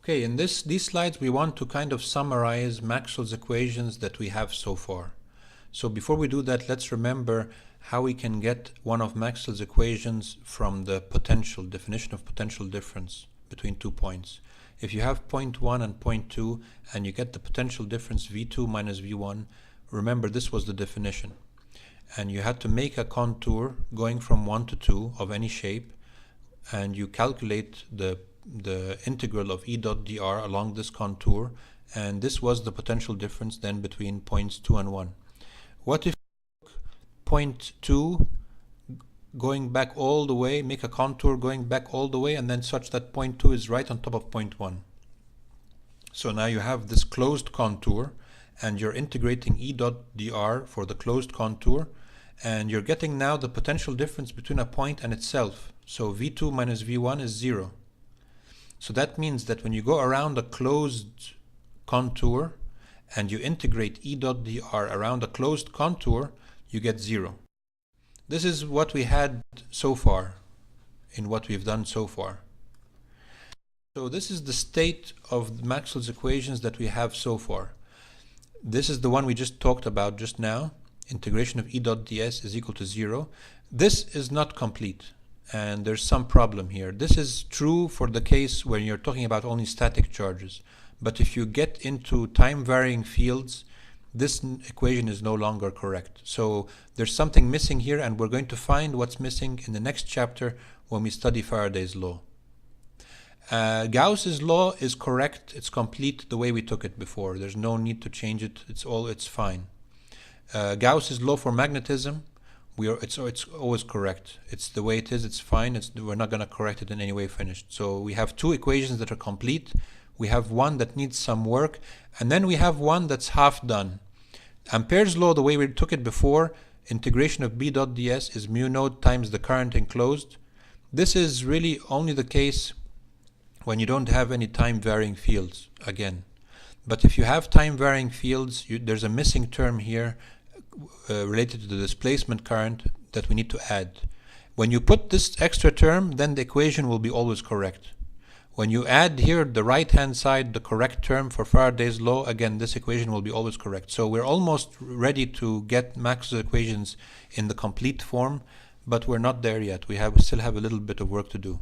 Okay, in these slides we want to kind of summarize Maxwell's equations that we have so far. So before we do that, let's remember how we can get one of Maxwell's equations from the definition of potential difference between 2 points. If you have point 1 and point 2 and you get the potential difference V2 minus V1, remember this was the definition. And you had to make a contour going from 1 to 2 of any shape, and you calculate the integral of E dot dr along this contour, and this was the potential difference then between points 2 and 1. What if you took point 2 going back all the way, make a contour going back all the way, and then such that point 2 is right on top of point 1? So now you have this closed contour, and you're integrating E dot dr for the closed contour, and you're getting now the potential difference between a point and itself. So V2 minus V1 is 0. So that means that when you go around a closed contour and you integrate E dot dr around a closed contour, you get 0. This is what we had so far, in what we've done so far. So this is the state of Maxwell's equations that we have so far. This is the one we just talked about just now. Integration of E dot ds is equal to 0. This is not complete, and there's some problem here. This is true for the case when you're talking about only static charges. But if you get into time-varying fields, this equation is no longer correct. So there's something missing here, and we're going to find what's missing in the next chapter when we study Faraday's law. Gauss's law is correct. It's complete the way we took it before. There's no need to change it. It's fine. Gauss's law for magnetism, it's always correct. It's the way it is. It's fine. We're not going to correct it in any way finished. So we have two equations that are complete. We have one that needs some work, and then we have one that's half done. Ampere's law, the way we took it before, integration of B dot ds is mu node times the current enclosed. This is really only the case when you don't have any time-varying fields again. But if you have time-varying fields, there's a missing term here related to the displacement current that we need to add. When you put this extra term, then the equation will be always correct. When you add here the right-hand side, the correct term for Faraday's law, again, this equation will be always correct. So we're almost ready to get Maxwell's equations in the complete form, but we're not there yet. We still have a little bit of work to do.